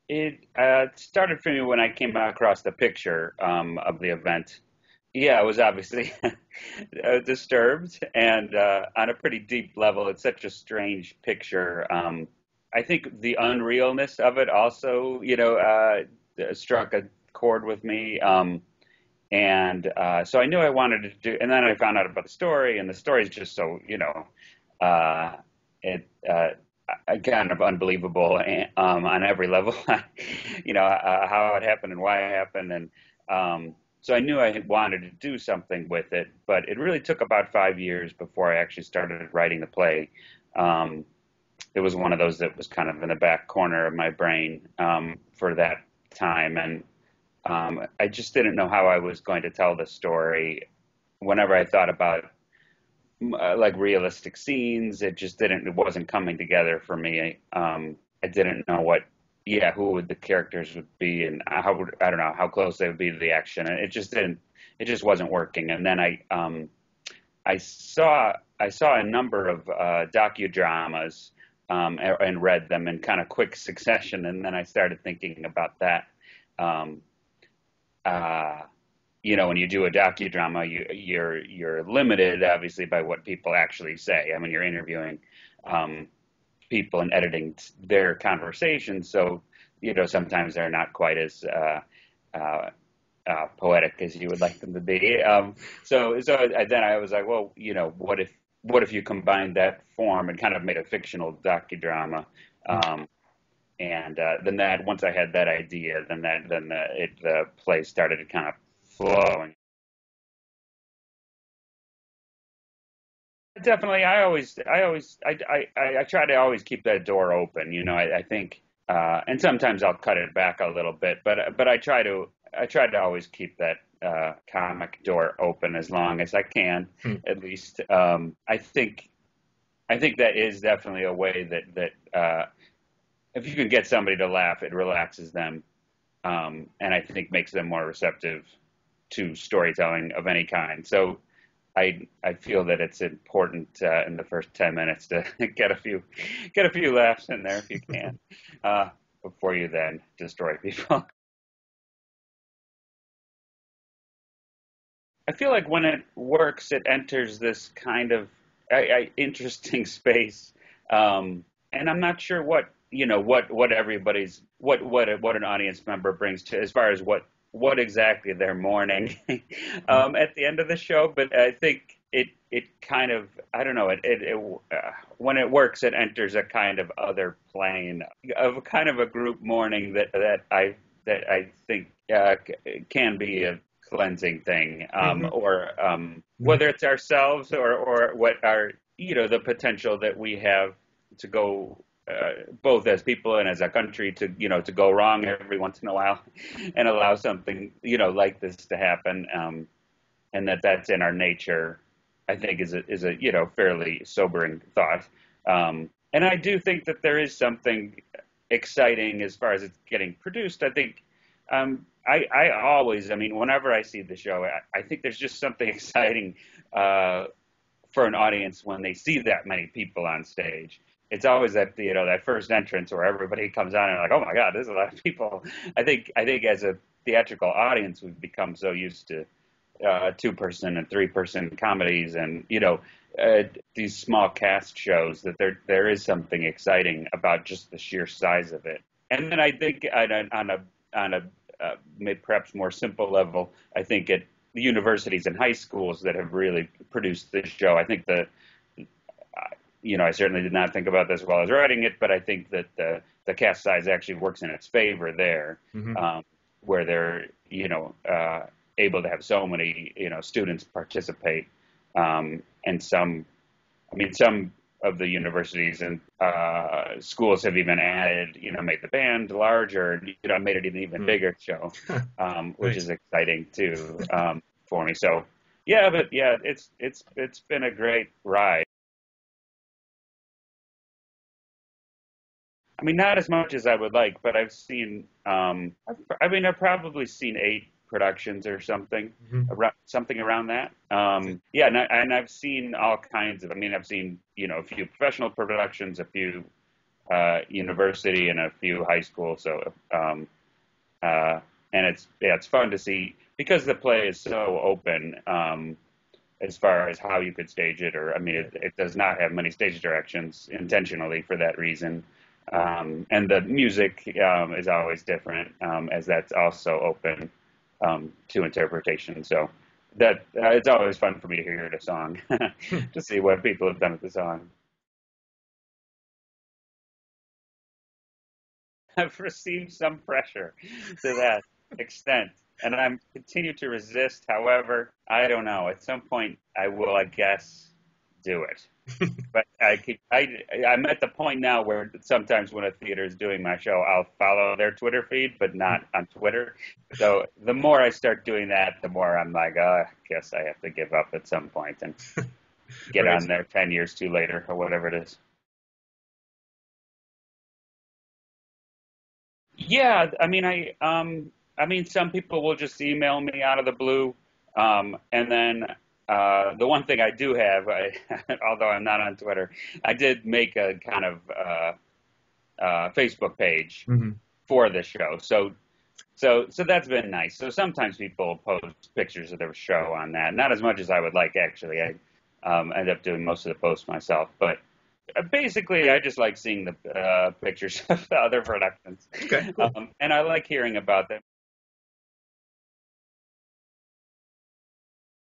It started for me when I came across the picture of the event. Yeah, I was obviously disturbed, and on a pretty deep level, it's such a strange picture. I think the unrealness of it also, struck a chord with me. And so I knew I wanted to do, and then I found out about the story, and the story is just so, uh, it kind of unbelievable on every level, how it happened and why it happened, and so I knew I had wanted to do something with it, but it really took about 5 years before I actually started writing the play. Um, it was one of those that was kind of in the back corner of my brain for that time, and I just didn't know how I was going to tell the story. Whenever I thought about like realistic scenes, it wasn't coming together for me. I didn't know who would the characters would be, and I don't know how close they would be to the action, and it just wasn't working. And then I saw a number of docudramas and read them in kind of quick succession, and then I started thinking about that. Um, uh, when you do a docudrama, you're limited obviously by what people actually say. I mean, you're interviewing um, people and editing their conversations, so sometimes they're not quite as uh, poetic as you would like them to be. Then I was like, well, what if you combined that form and kind of made a fictional docudrama? Um, and then that once I had that idea, the play started to kind of flow. Definitely, I try to always keep that door open. I think, and sometimes I'll cut it back a little bit, but I try to always keep that comic door open as long as I can, Hmm. at least. I think that is definitely a way that if you can get somebody to laugh, it relaxes them, and I think makes them more receptive to storytelling of any kind. So I feel that it's important in the first 10 minutes to get a few laughs in there if you can, uh, before you then destroy people. I feel like when it works, it enters this kind of interesting space, and I'm not sure what everybody's what an audience member brings to as far as what exactly they're mourning at the end of the show. But I think it kind of I don't know when it works, it enters a kind of other plane of kind of a group mourning that I think can be a cleansing thing, Hmm. or Hmm. whether it's ourselves or what our the potential that we have to go both as people and as a country to go wrong every once in a while and allow something like this to happen, and that's in our nature. I think is a fairly sobering thought, and I do think that there is something exciting as far as it's getting produced. I think I always, I mean, whenever I see the show, I think there's just something exciting uh, for an audience when they see that many people on stage. It's always that first entrance where everybody comes on and like, oh my God, there's a lot of people. I think as a theatrical audience, we've become so used to 2-person and 3-person comedies, and uh, these small cast shows that there is something exciting about just the sheer size of it. And then I think on a maybe perhaps more simple level, I think at the universities and high schools that have really produced this show, I think I certainly did not think about this while I was writing it, but I think that the cast size actually works in its favor there, Hmm. um, where they're able to have so many students participate, and some of the universities and schools have even added, made the band larger, made it an even Hmm. bigger show, which Nice. is exciting too, for me. So yeah, but yeah, it's been a great ride. I mean, not as much as I would like, but I've seen. I mean, I've probably seen 8 productions or Hmm. something around that. Yeah, and I've seen all kinds of. I mean, I've seen a few professional productions, a few university and a few high schools. So, and it's fun to see because the play is so open as far as how you could stage it, or I mean, it does not have many stage directions intentionally for that reason. And the music is always different, as that's also open to interpretation. So that it's always fun for me to hear the song to see what people have done with the song. I've received some pressure to that extent, and I'm continue to resist. However, I don't know. At some point, I will, I guess, do it. But I'm at the point now where sometimes when a theater is doing my show, I'll follow their Twitter feed, but not on Twitter. So the more I start doing that, the more I'm like, I guess I have to give up at some point and get Right. on there 10 years too later or whatever it is. Yeah, I mean, some people will just email me out of the blue, and then the one thing I do have, although I'm not on Twitter, I did make a kind of Facebook page Hmm. for the show. So that's been nice. So sometimes people post pictures of their show on that. Not as much as I would like, actually. I end up doing most of the posts myself, but basically, I just like seeing the pictures of the other productions, Okay, cool. and I like hearing about them.